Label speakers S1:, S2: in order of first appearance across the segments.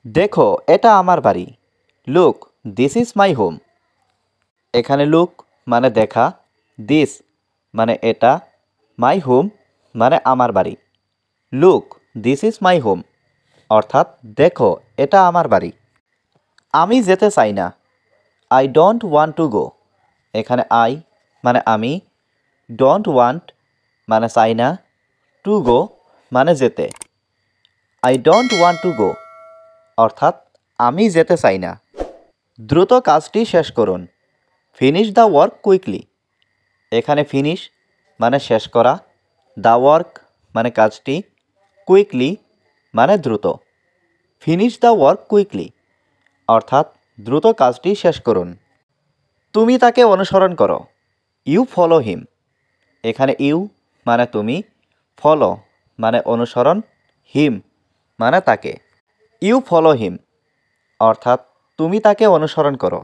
S1: দেখো এটা আমার বাড়ি। Look, this is my home. এখানে লুক মানে দেখা, দিস মানে এটা, মাই হোম মানে আমার বাড়ি। Look, this is my home অর্থাৎ দেখো এটা আমার বাড়ি। আমি যেতে চাই না, I don't want to go. এখানে আই মানে আমি, ডোন্ট ওয়ান্ট মানে চাই না, টু গো মানে যেতে। I don't want to go অর্থাৎ আমি যেতে চাই না। দ্রুত কাজটি শেষ করুন, ফিনিশ দ্য ওয়ার্ক কুইকলি। এখানে ফিনিশ মানে শেষ করা, দ্য ওয়ার্ক মানে কাজটি, কুইকলি মানে দ্রুত। ফিনিশ দ্য ওয়ার্ক কুইকলি অর্থাৎ দ্রুত কাজটি শেষ করুন। তুমি তাকে অনুসরণ করো, ইউ ফলো হিম। এখানে ইউ মানে তুমি, ফলো মানে অনুসরণ, হিম মানে তাকে। ইউ ফলো হিম অর্থাৎ তুমি তাকে অনুসরণ করো।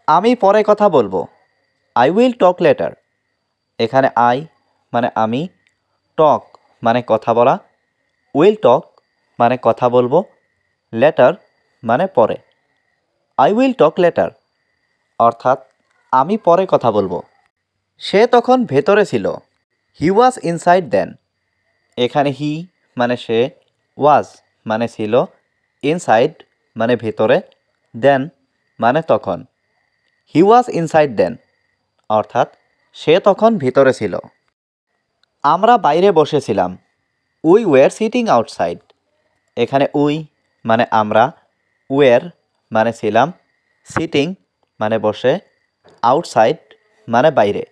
S1: আমি পরে কথা বলবো, আই উইল টক লেটার। এখানে আই মানে আমি, টক মানে কথা বলা, উইল টক মানে কথা বলবো, লেটার মানে পরে। আই উইল টক লেটার অর্থাৎ আমি পরে কথা বলবো। সে তখন ভেতরে ছিল, হি ওয়াজ ইনসাইড দেন। এখানে হি মানে সে, ওয়াজ মানে ছিল, ইনসাইড মানে ভেতরে, দেন মানে তখন। হি ওয়াজ ইনসাইড দেন অর্থাৎ সে তখন ভিতরে ছিল। আমরা বাইরে বসেছিলাম, উই ওয়ার সিটিং আউটসাইড। এখানে উই মানে আমরা, ওয়ার মানে ছিলাম, সিটিং মানে বসে, আউটসাইড মানে বাইরে।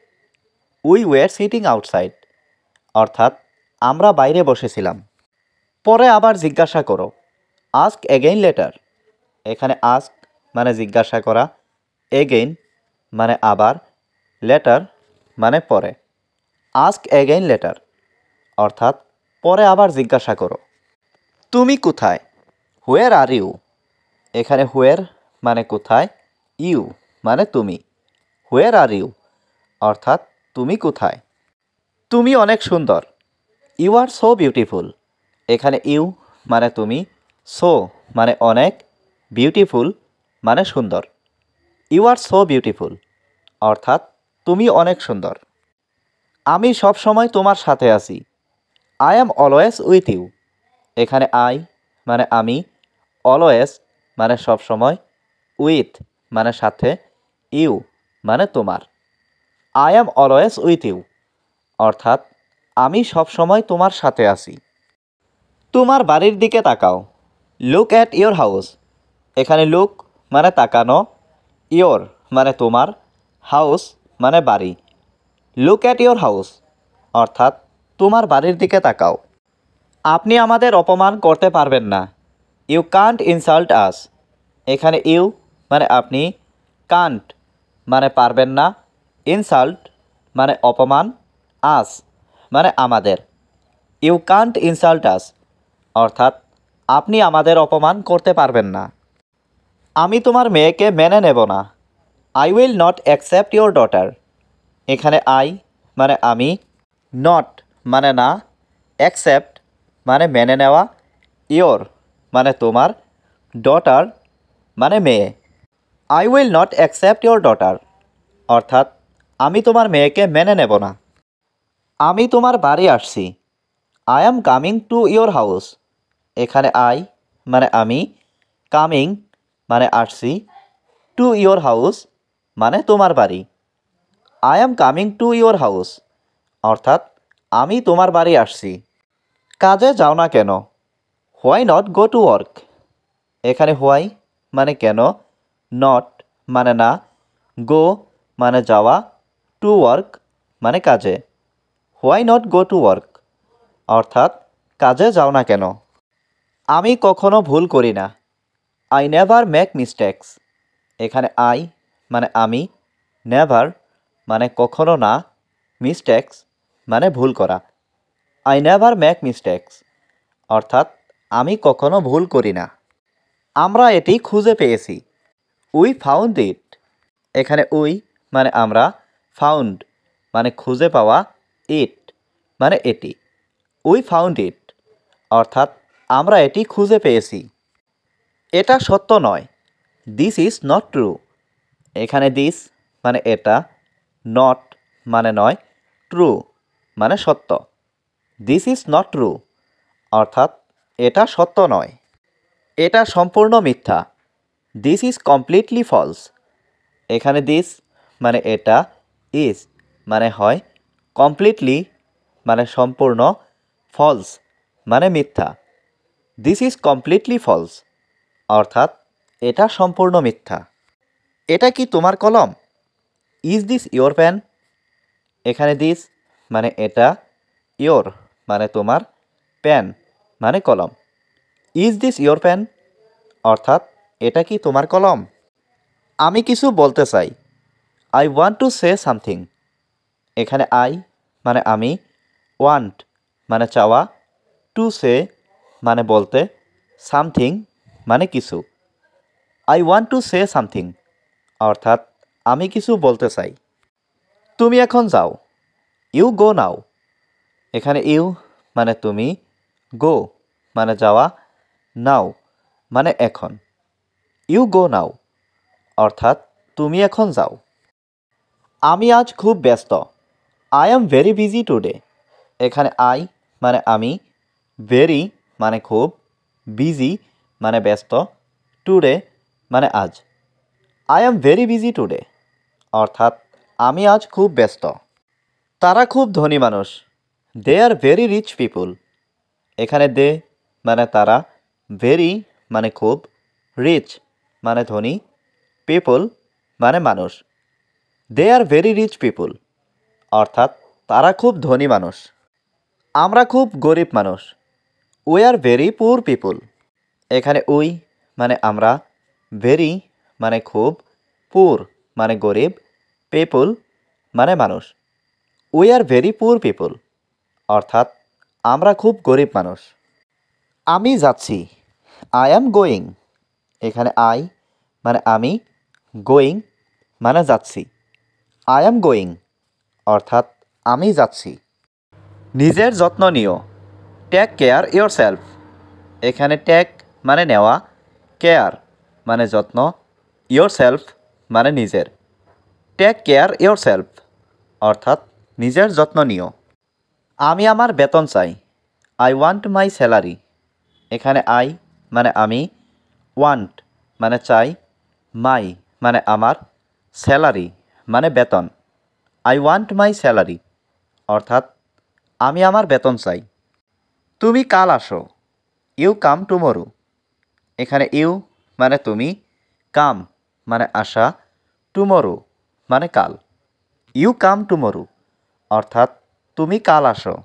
S1: উই ওয়ার সিটিং আউটসাইড অর্থাৎ আমরা বাইরে বসেছিলাম। পরে আবার জিজ্ঞাসা করো, আস্ক এগেইন লেটার। এখানে আস্ক মানে জিজ্ঞাসা করা, এগেইন মানে আবার, লেটার মানে পরে। আস্ক এগেইন লেটার অর্থাৎ পরে আবার জিজ্ঞাসা করো। তুমি কোথায়, হোয়ার আর ইউ। এখানে হোয়ার মানে কোথায়, ইউ মানে তুমি। হোয়ার আর ইউ অর্থাৎ তুমি কোথায়। তুমি অনেক সুন্দর, ইউ আর সো বিউটিফুল। এখানে ইউ মানে তুমি, সো মানে অনেক, বিউটিফুল মানে সুন্দর। ইউ আর সো বিউটিফুল অর্থাৎ তুমি অনেক সুন্দর। আমি সব সময় তোমার সাথে আছি, I am always with you. এখানে আই মানে আমি, অলওয়েজ মানে সব সময়, উইথ মানে সাথে, ইউ মানে তোমার। I am always with you অর্থাৎ আমি সব সময় তোমার সাথে আছি। তোমার বাড়ির দিকে তাকাও, লুক অ্যাট ইয়োর হাউস। এখানে লুক মানে তাকানো, ইয়োর মানে তোমার, হাউস মানে বাড়ি। লুক অ্যাট ইয়োর হাউস অর্থাৎ তোমার বাড়ির দিকে তাকাও। আপনি আমাদের অপমান করতে পারবেন না, ইউ কান্ট ইনসাল্ট আস। এখানে ইউ মানে আপনি, কান্ট মানে পারবেন না, ইনসাল্ট মানে অপমান, আস মানে আমাদের। ইউ কান্ট ইনসাল্ট আস অর্থাৎ আপনি আমাদের অপমান করতে পারবেন না। আমি তোমার মেয়েকে মেনে নেব না, I will not accept your daughter. এখানে আই মানে আমি, নট মানে না, অ্যাকসেপ্ট মানে মেনে নেওয়া, ইয়োর মানে তোমার, ডটার মানে মেয়ে। I will not accept your daughter অর্থাৎ আমি তোমার মেয়েকে মেনে নেব না। আমি তোমার বাড়ি আসছি, I am coming to your house. এখানে আই মানে আমি, কামিং মানে আসছি, টু ইয়োর হাউস মানে তোমার বাড়ি। I am coming to your house অর্থাৎ আমি তোমার বাড়ি আসছি। কাজে যাও না কেন, why not go to work. এখানে হোয়াই মানে কেন, নট মানে না, গো মানে যাওয়া, টু ওয়ার্ক মানে কাজে। Why not go to work অর্থাৎ কাজে যাও না কেন। আমি কখনো ভুল করি না, আই নেভার মেক মিস্টেক্স। এখানে আই মানে আমি, নেভার মানে কখনো না, মিস্টেক্স মানে ভুল করা। আই নেভার মেক মিস্টেক্স অর্থাৎ আমি কখনো ভুল করি না। আমরা এটি খুঁজে পেয়েছি, উই ফাউন্ড ইট। এখানে উই মানে আমরা, ফাউন্ড মানে খুঁজে পাওয়া, ইট মানে এটি। উই ফাউন্ড ইট অর্থাৎ আমরা এটি খুঁজে পেয়েছি। এটা সত্য নয়। This is not true. এখানে দিস মানে এটা, নট মানে নয়, ট্রু মানে সত্য। দিস ইজ নট ট্রু অর্থাৎ এটা সত্য নয়। এটা সম্পূর্ণ মিথ্যা। This is completely false. এখানে দিস মানে এটা, ইজ মানে হয়, কমপ্লিটলি মানে সম্পূর্ণ, ফলস মানে মিথ্যা। দিস ইজ কমপ্লিটলি ফলস অর্থাৎ এটা সম্পূর্ণ মিথ্যা। এটা কি তোমার কলম? Is this your pen? এখানে দিস মানে এটা, ইয়োর মানে তোমার, পেন মানে কলম। ইজ দিস ইয়োর পেন অর্থাৎ এটা কি তোমার কলম? আমি কিছু বলতে চাই। I want to say something. এখানে আই মানে আমি, ওয়ান্ট মানে চাওয়া, টু সে মানে বলতে, সামথিং মানে কিছু। I want to say something অর্থাৎ আমি কিছু বলতে চাই। তুমি এখন যাও। ইউ গো নাও। এখানে ইউ মানে তুমি, গো মানে যাওয়া, নাও মানে এখন। ইউ গো নাও অর্থাৎ তুমি এখন যাও। আমি আজ খুব ব্যস্ত। I am very busy today. এখানে আই মানে আমি, ভেরি মানে খুব, বিজি মানে ব্যস্ত, টুডে মানে আজ। I am very busy today অর্থাৎ আমি আজ খুব ব্যস্ত। তারা খুব ধনী মানুষ। দে আর ভেরি রিচ পিপুল। এখানে দে মানে তারা, ভেরি মানে খুব, রিচ মানে ধনী, পিপুল মানে মানুষ। দে আর ভেরি রিচ পিপুল অর্থাৎ তারা খুব ধনী মানুষ। আমরা খুব গরিব মানুষ। উই আর ভেরি পুর পিপুল। এখানে উই মানে আমরা, ভেরি মানে খুব, পুর মানে গরিব, পিপুল মানে মানুষ। উই আর ভেরি পুর পিপুল অর্থাৎ আমরা খুব গরিব মানুষ। আমি যাচ্ছি। I am going. এখানে আই মানে আমি, গোয়িং মানে যাচ্ছি। আই অ্যাম গোয়িং অর্থাৎ আমি যাচ্ছি। নিজের যত্ন নিও। Take care yourself. এখানে টেক মানে নেওয়া, কেয়ার মানে যত্ন, ইয়োর সেলফ মানে নিজের। টেক কেয়ার ইয়োর সেলফ অর্থাৎ নিজের যত্ন নিও। আমি আমার বেতন চাই। I want my salary. এখানে আই মানে আমি, ওয়ান্ট মানে চাই, মাই মানে আমার, স্যালারি মানে বেতন। আই ওয়ান্ট মাই স্যালারি অর্থাৎ আমি আমার বেতন চাই। তুমি কাল আসো। You come tomorrow. এখানে ইউ মানে তুমি, কাম মানে আসা, টুমরো মানে কাল। ইউ কাম টুমরো অর্থাৎ তুমি কাল আসো।